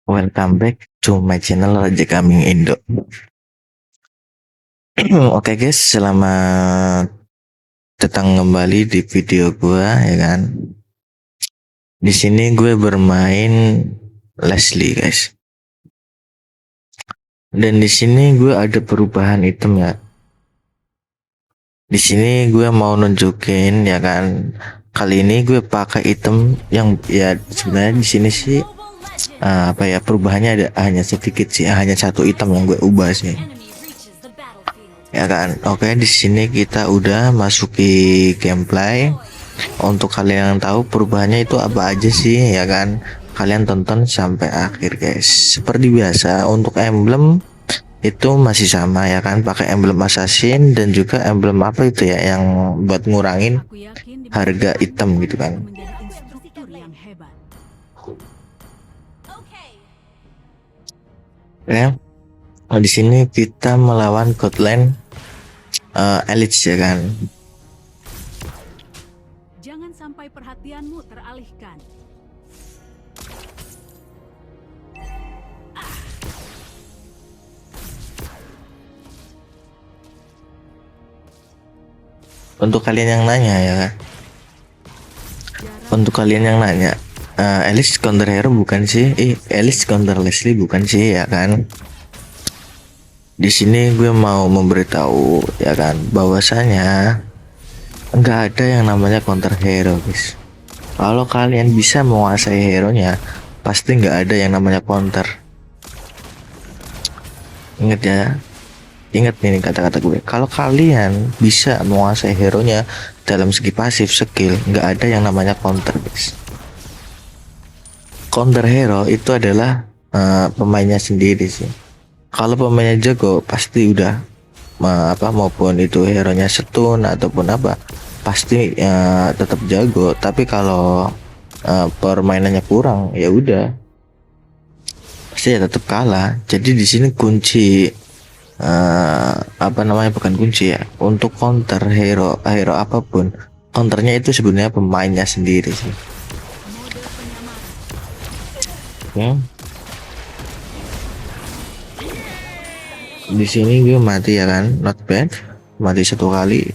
Welcome back to my channel Raja Kambing Indo. Oke guys, selamat datang kembali di video gua ya kan. Di sini gue bermain Leslie guys. Dan di sini gue ada perubahan item ya. Di sini gue mau nunjukin ya kan. Kali ini gue pakai item yang ya sebenarnya di sini sih apa ya, perubahannya ada hanya sedikit sih, hanya satu item yang gue ubah sih. Ya kan. Oke, di sini kita udah masuki gameplay. Untuk kalian yang tahu perubahannya itu apa aja sih ya kan, kalian tonton sampai akhir guys. Seperti biasa untuk emblem itu masih sama ya kan, pakai emblem assassin dan juga emblem apa itu ya yang buat ngurangin harga item gitu kan. Ya, di sini kita melawan Godland Elite ya kan. Jangan sampai perhatianmu teralihkan. Untuk kalian yang nanya ya kan, untuk kalian yang nanya, Alice counter hero bukan sih? Alice counter Leslie bukan sih ya kan? Di sini gue mau memberitahu ya kan, bahwasanya nggak ada yang namanya counter hero guys. Kalau kalian bisa menguasai hero nya, pasti nggak ada yang namanya counter. Ingat ya, ingat nih kata-kata gue. Kalau kalian bisa menguasai hero nya dalam segi pasif skill, nggak ada yang namanya counter guys. Counter hero itu adalah pemainnya sendiri sih. Kalau pemainnya jago pasti udah maupun itu hero nya stun ataupun apa, pasti tetap jago. Tapi kalau permainannya kurang ya udah pasti ya tetap kalah. Jadi di sini kunci bukan kunci ya, untuk counter hero apapun, counternya itu sebenarnya pemainnya sendiri sih. Di sini gue mati ya kan, not bad, mati satu kali.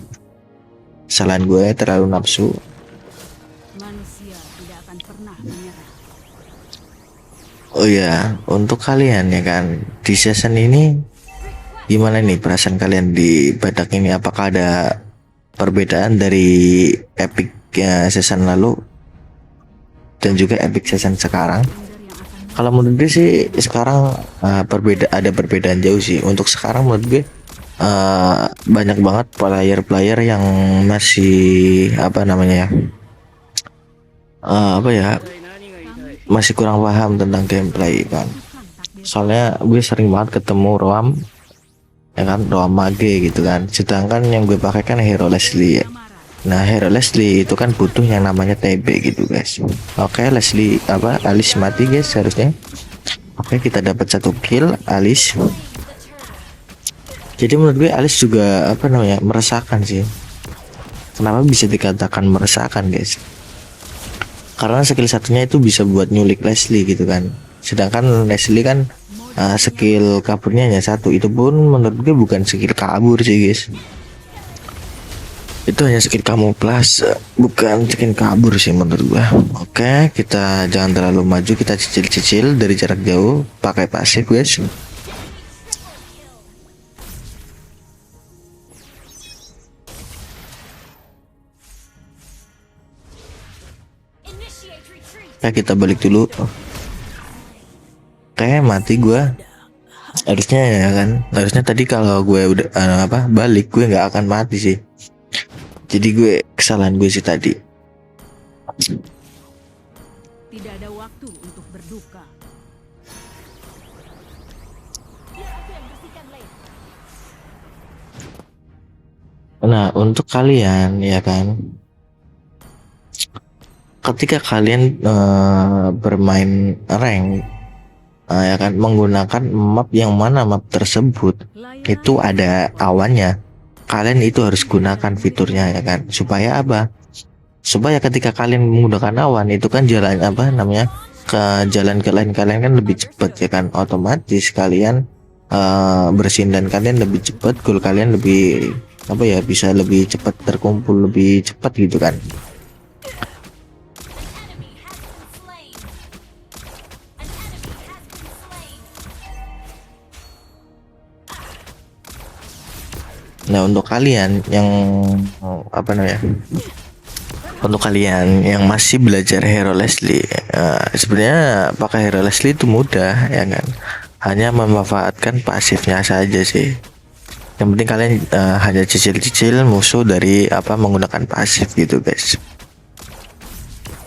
Kesalahan gue terlalu nafsu. Manusia tidak akan pernah menyerah. Oh ya, untuk kalian ya kan, di season ini gimana nih perasaan kalian di badak ini? Apakah ada perbedaan dari epic season lalu dan juga epic season sekarang? Kalau menurut gue sih sekarang ada perbedaan jauh sih. Untuk sekarang menurut gue banyak banget player-player yang masih masih kurang paham tentang gameplay kan. Soalnya gue sering banget ketemu roam ya kan, roam mage gitu kan. Sedangkan yang gue pakai kan hero Leslie ya. Nah, hero Leslie itu kan butuh yang namanya TB gitu guys. Oke, Leslie Alice mati guys harusnya. Oke, kita dapat satu kill Alice. Jadi menurut gue Alice juga meresahkan sih. Kenapa bisa dikatakan meresahkan guys? Karena skill satunya itu bisa buat nyulik Leslie gitu kan. Sedangkan Leslie kan skill kaburnya hanya satu. Itu pun menurut gue bukan skill kabur sih guys. Itu hanya skill kamuflase, bukan skill kabur sih menurut gua. Oke, kita jangan terlalu maju, kita cicil-cicil dari jarak jauh pakai pasif guys. Ya, kita balik dulu. Oke, mati gua. Harusnya ya kan, harusnya tadi kalau gue udah balik, gue nggak akan mati sih. Jadi gue kesalahan gue sih tadi. Tidak ada waktu untuk berduka. Nah, untuk kalian ya kan, ketika kalian bermain rank ya kan, menggunakan map yang mana map tersebut itu ada awannya, kalian itu harus gunakan fiturnya ya kan, supaya apa? Supaya ketika kalian menggunakan awan itu kan jalan ke jalan ke lain kalian kan lebih cepat ya kan, otomatis kalian bersin dan kalian lebih cepat, goal kalian lebih apa ya, bisa lebih cepat terkumpul, lebih cepat gitu kan. Nah untuk kalian yang apa namanya, untuk kalian yang masih belajar Hero Leslie, sebenarnya pakai Hero Leslie itu mudah ya kan, hanya memanfaatkan pasifnya saja sih. Yang penting kalian hanya cicil-cicil musuh dari apa menggunakan pasif gitu guys.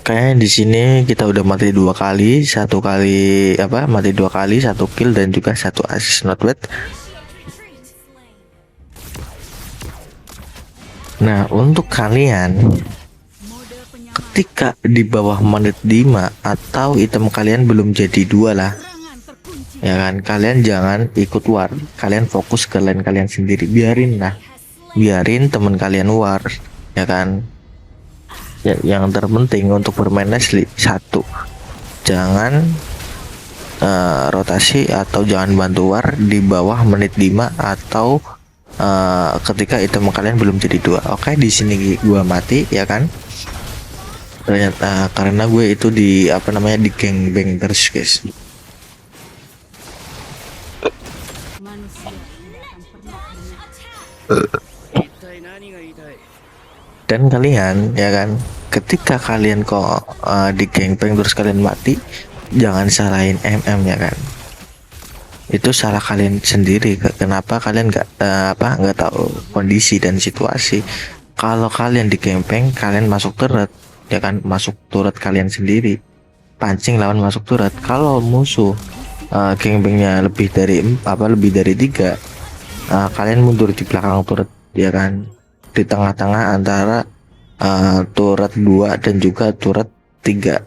Kayaknya di sini kita udah mati 2 kali, 1 kali apa mati 2 kali, 1 kill dan juga 1 assist, not bad. Nah untuk kalian Mode penyamaran. ketika di bawah menit 5 atau item kalian belum jadi 2 lah Serangan terkunci. ya kan, kalian jangan ikut war, kalian fokus ke lane kalian sendiri, biarin teman kalian war ya kan. Ya, yang terpenting untuk bermain Leslie, satu, jangan rotasi atau jangan bantu war di bawah menit 5 atau ketika item kalian belum jadi 2. Oke, di sini gua mati ya kan, ternyata karena gue itu di apa namanya, di gangbang terus guys. Manusia tidak akan pernah menyerah. Dan kalian ya kan, ketika kalian kok di gangbang terus kalian mati, jangan salahin MM ya kan, itu salah kalian sendiri. Kenapa kalian nggak tahu kondisi dan situasi. Kalau kalian di gangbang, kalian masuk turret ya kan, masuk turret kalian sendiri, pancing lawan masuk turret. Kalau musuh gangbangnya lebih dari 3, kalian mundur di belakang turret ya kan, di tengah-tengah antara turret 2 dan juga turret 3.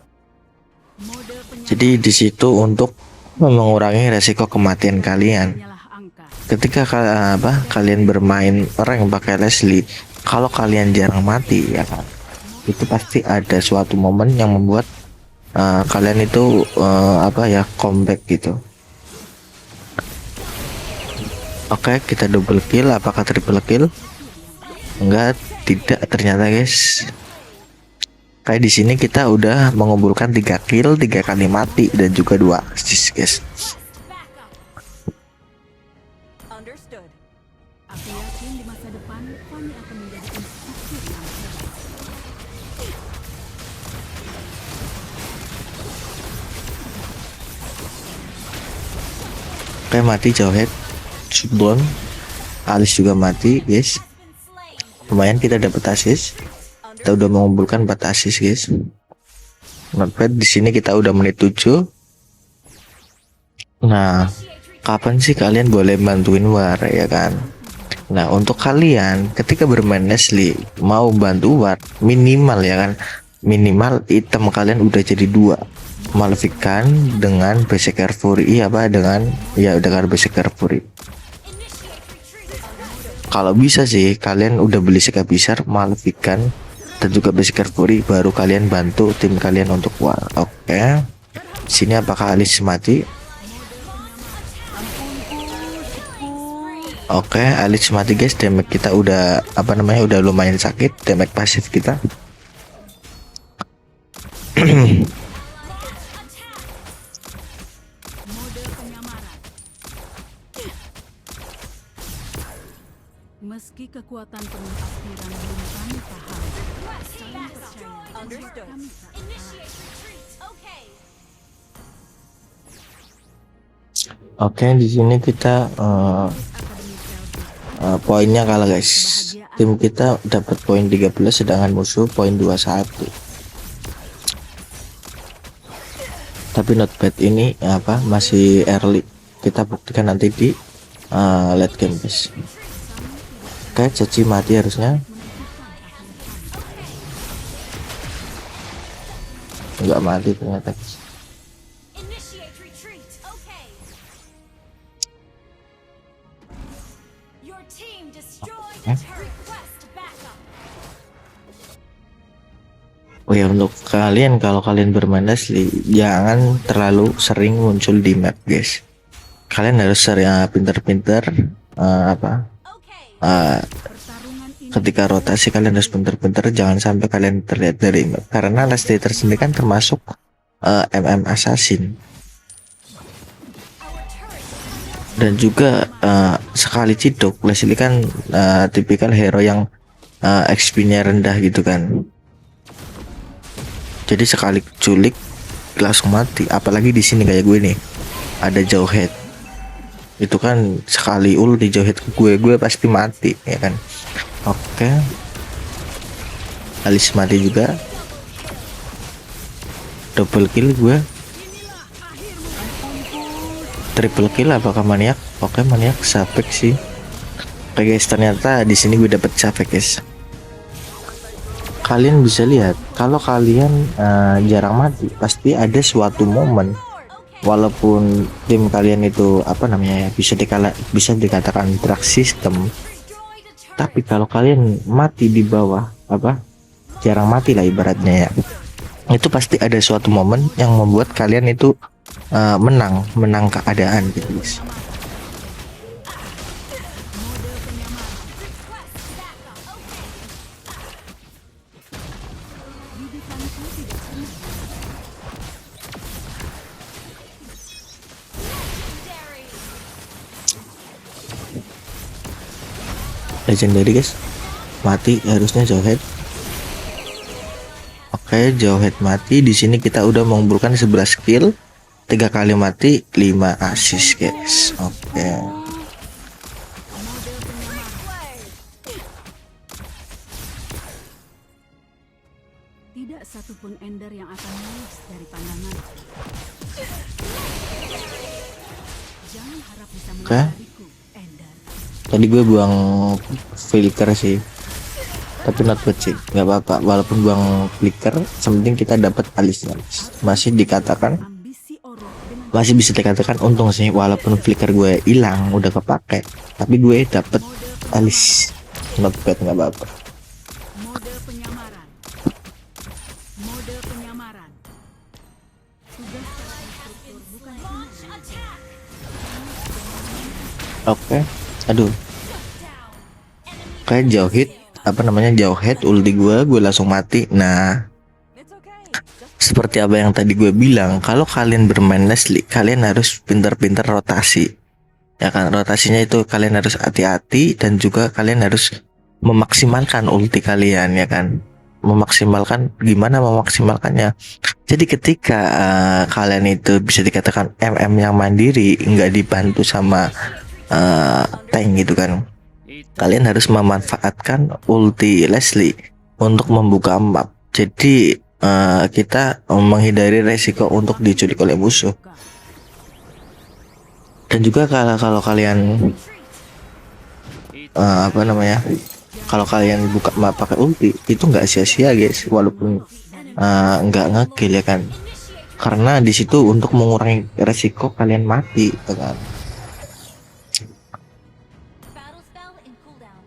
Mode penyamaran. Jadi di situ untuk mengurangi resiko kematian kalian. Hanyalah angka. Ketika kalian bermain rank pakai Leslie, kalau kalian jarang mati ya kan, itu pasti ada suatu momen yang membuat kalian itu comeback gitu. Oke, kita double kill, apakah triple kill? Enggak, tidak ternyata guys. Kayak di sini kita udah mengumpulkan 3 kill, 3 kali mati dan juga 2 assist guys. Understood. Aku yakin di masa depan Fanny akan menjadi instruktur yang hebat. Oke, mati Jawhead, Subdon, Alice juga mati guys. Lumayan kita dapat assist. Kita udah mengumpulkan 4 assist guys. Not bad. Di sini kita udah menit 7. Nah, kapan sih kalian boleh bantuin war ya kan? Nah, untuk kalian ketika bermain Leslie mau bantu war, minimal ya kan, minimal item kalian udah jadi 2. Malefican dengan Berserker Fury, dengan Berserker Fury. Kalau bisa sih kalian udah beli Skabisar, Malefican dan juga Berserker Fury, baru kalian bantu tim kalian untuk war. Oke. Sini apakah Alice mati? Oke, Alice mati guys. Damage kita udah udah lumayan sakit, damage pasif kita. Mode penyamaran. Meski kekuatan penuh aspiran belum kami paham, saya percaya Understood. kami tak kalah. Oke, di sini kita Akademi Velvet. poinnya kalah guys. Tim kita dapat poin 13 sedangkan musuh poin 21. Tapi not bad, ini masih early. Kita buktikan nanti di late game guys. Oke, Caci mati harusnya. Enggak mati ternyata guys. Initiate retreat. Okay. Your team destroyed the turret. Request backup. Oh ya, untuk kalian kalau kalian bermain Leslie jangan terlalu sering muncul di map guys. Kalian harus sering pinter-pinter apa Okay. Pertarungan ini ketika rotasi kalian harus pinter-pinter, jangan sampai kalian terlihat dari map, karena Leslie tersendiri kan termasuk MM assassin. Our turret. Dan juga sekali ciduk Leslie kan tipikal hero yang XP-nya rendah gitu kan. Jadi sekali culik langsung mati. Apalagi di sini kayak gue nih, ada jauh head. Itu kan sekali ulti jauh head ke gue pasti mati ya kan. Oke. Alice mati juga. Double kill gue. Triple kill apakah maniak? Oke, maniak sapek sih. Oke guys, ternyata di sini gue dapet sapek guys. Kalian bisa lihat kalau kalian jarang mati, pasti ada suatu momen walaupun tim kalian itu apa namanya ya, bisa dikatakan drag system, Destroy the turret. tapi kalau kalian mati di bawah apa, jarang mati lah ibaratnya ya, itu pasti ada suatu momen yang membuat kalian itu menang keadaan gitu guys. Request backup. Okay. didikanku tidak pernah Legendary. Legendary guys, mati harusnya jauh head. Oke, jauh head mati. Di sini kita udah mengumpulkan 11 kill, 3 kali mati, 5 assist guys. Oke. tidak satupun ender yang akan lulus dari pandangan. Jangan harap bisa Oke. mengendaliku, ender. Tadi gue buang flicker sih, tapi not bad sih, nggak apa-apa. Walaupun buang flicker, sementing kita dapat alisnya guys. Masih dikatakan, Ambisi Oro dengan masih bisa dikatakan untung sih, walaupun flicker gue hilang udah kepake, tapi gue dapet alis. Not bad, nggak apa-apa. mode penyamaran. Mode penyamaran. Tugas para instruktur bukan hanya Launch attack. Oke, aduh, Down. Enemy. kayak jauh hit, apa namanya, jauh head ulti gue langsung mati. Nah, It's okay. seperti apa yang tadi gue bilang, kalau kalian bermain Leslie, kalian harus pintar-pintar rotasi. Ya kan, rotasinya itu kalian harus hati-hati, dan juga kalian harus memaksimalkan ulti kalian ya kan. Memaksimalkan, gimana memaksimalkannya? Jadi ketika kalian itu bisa dikatakan MM yang mandiri, nggak dibantu sama tank gitu kan. Kalian harus memanfaatkan ulti Leslie untuk membuka map. Jadi kita menghindari resiko untuk diculik oleh musuh. Dan juga kalau kalian apa namanya, kalau kalian buka map pakai ulti itu nggak sia-sia guys, walaupun nggak ngekill ya kan, karena di situ untuk mengurangi resiko kalian mati ya kan. Battle spell in cooldown.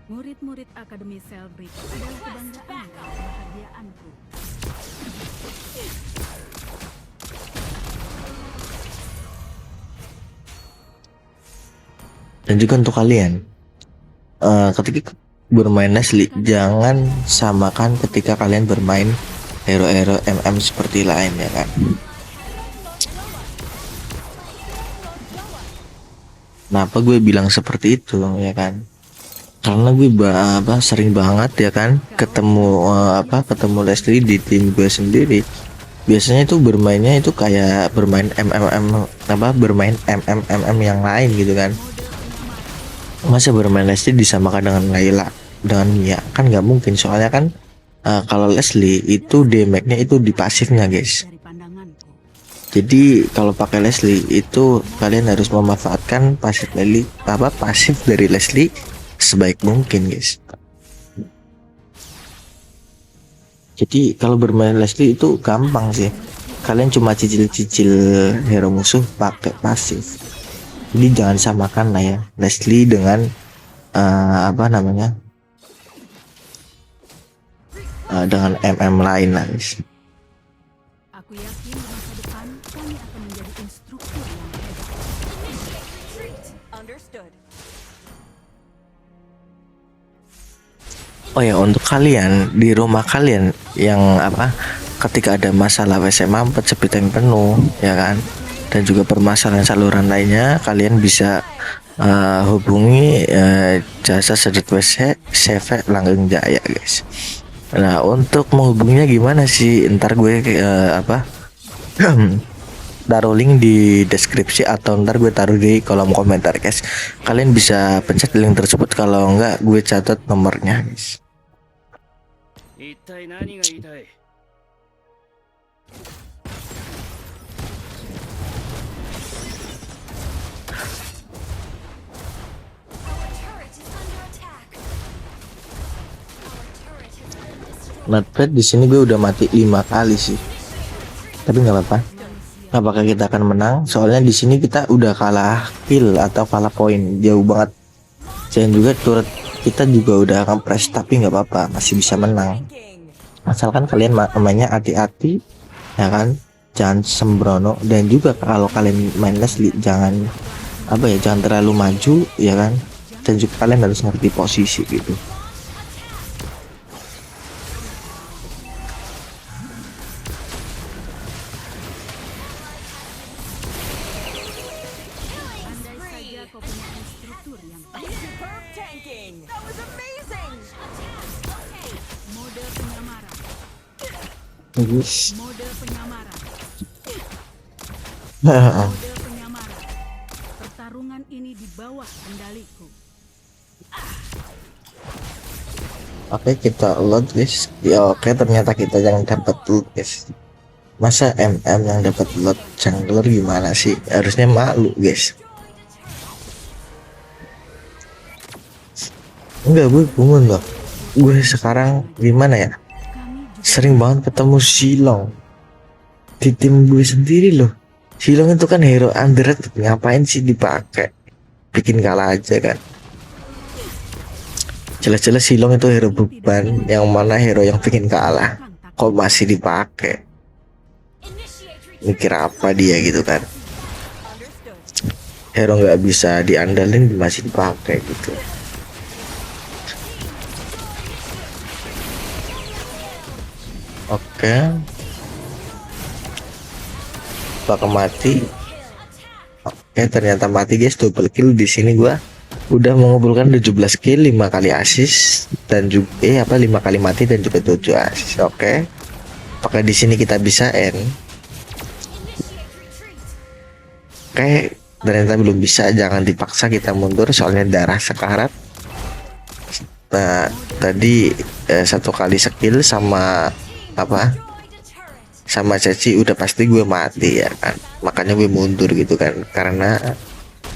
Murid-murid Akademi Cellbreak adalah kebanggaan dan kebahagiaanku. Dan juga untuk kalian ketika bermain Leslie, jangan samakan ketika kalian bermain hero-hero MM seperti lain ya kan. Kenapa gue bilang seperti itu ya kan? Karena gue sering banget ya kan ketemu ketemu Leslie di tim gue sendiri. Biasanya itu bermainnya itu kayak bermain bermain MM yang lain gitu kan. Masa bermain Leslie disamakan dengan Layla, dengan Mia, kan nggak mungkin. Soalnya kan kalau Leslie itu damage-nya itu di pasifnya guys. Dari pandanganku. Jadi kalau pakai Leslie itu kalian harus memanfaatkan pasif dari Leslie sebaik mungkin guys. Jadi kalau bermain Leslie itu gampang sih. Kalian cuma cicil-cicil hero musuh pakai pasif. Jadi jangan samakan lah ya Leslie dengan dengan MM lain lah guys. Aku yakin di masa depan kami akan menjadi instruktur yang hebat. Retreat. Understood. Oh ya, untuk kalian di rumah kalian yang apa, ketika ada masalah WC mampet, sepi tank penuh ya kan, dan juga permasalahan saluran lainnya, kalian bisa hubungi jasa sedot WC CV Langgeng Jaya guys. Nah, untuk menghubunginya gimana sih? Ntar gue taruh link di deskripsi atau ntar gue taruh di kolom komentar guys. Kalian bisa pencet link tersebut, kalau enggak gue catat nomornya guys. 一体何が言いたい？ Our turret is under attack. Our turret has been destroyed. Notepad di sini gue udah mati 5 kali sih. Tapi nggak apa-apa. Apakah kita akan menang? Soalnya di sini kita udah kalah kill atau kalah poin jauh banget. Dan juga turret kita juga udah ngepres, tapi nggak apa-apa, masih bisa menang. Asalkan kalian mainnya hati-hati, ya kan? Jangan sembrono, dan juga kalau kalian main Leslie jangan jangan terlalu maju, ya kan? Dan juga kalian harus ngerti posisi gitu. Andai saja kau punya instruktur yang Superb tanking! That was amazing! mode penyamaran. Bagus. Mode penyamaran. Mode penyamaran. Pertarungan ini di bawah kendaliku. Oke, kita load guys. Ya, oke, ternyata kita yang dapat loot guys. Masa MM yang dapat loot jungler gimana sih? Harusnya malu guys. Enggak, gue bingung loh. Gue sekarang gimana ya? Kami juga Sering banget ketemu Silong di tim gue sendiri loh. Silong itu kan hero underrated, ngapain sih dipakai? Bikin kalah aja kan. Jelas-jelas Silong itu hero beban, yang mana hero yang bikin kalah. Kok masih dipakai? Initiate retreat. Mikir apa dia gitu kan? understood. Hero nggak bisa diandalin masih dipakai gitu. Oke. Bakal mati. Oke, ternyata mati guys, double kill di sini gua. Udah mengumpulkan 17 kill, 5 kali assist dan juga 5 kali mati dan juga 7 assist. Oke. Apakah di sini kita bisa end? Oke, ternyata belum bisa, jangan dipaksa kita mundur soalnya darah sekarat. Nah, tadi 1 kali skill sama sama Ceci udah pasti gue mati ya kan, makanya gue mundur gitu kan, karena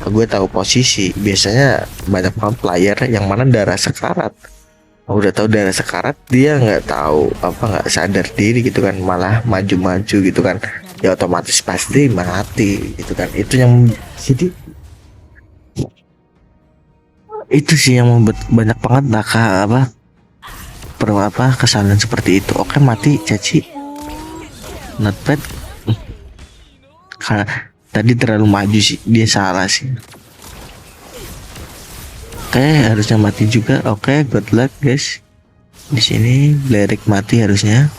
gue tahu posisi. Biasanya banyak banget player yang mana darah sekarat, udah tahu darah sekarat dia nggak tahu nggak sadar diri gitu kan, malah maju-maju gitu kan, ya otomatis pasti mati gitu kan. Itu yang jadi itu sih yang membuat banyak banget kesalahan seperti itu. Oke, mati Caci. Notepad karena tadi terlalu maju sih, dia salah sih. Oke, harusnya mati juga. Oke, good luck guys. Di sini Blerik mati harusnya.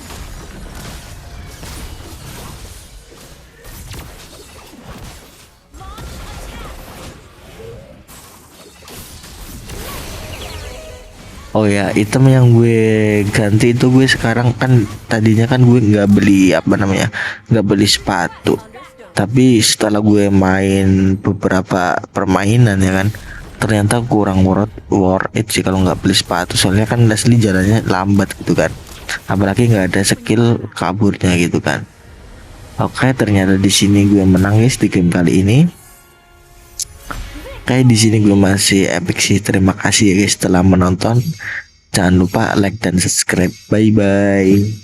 Oh ya, item yang gue ganti itu, gue sekarang kan tadinya kan gue nggak beli nggak beli sepatu. Tapi setelah gue main beberapa permainan ya kan, ternyata kurang worth it sih kalau nggak beli sepatu. Soalnya kan Leslie jalannya lambat gitu kan, apalagi nggak ada skill kaburnya gitu kan. Oke, ternyata di sini gue menang guys di game kali ini. Kayak di sini gue masih epic sih. Terima kasih ya guys telah menonton. Jangan lupa like dan subscribe. Bye bye.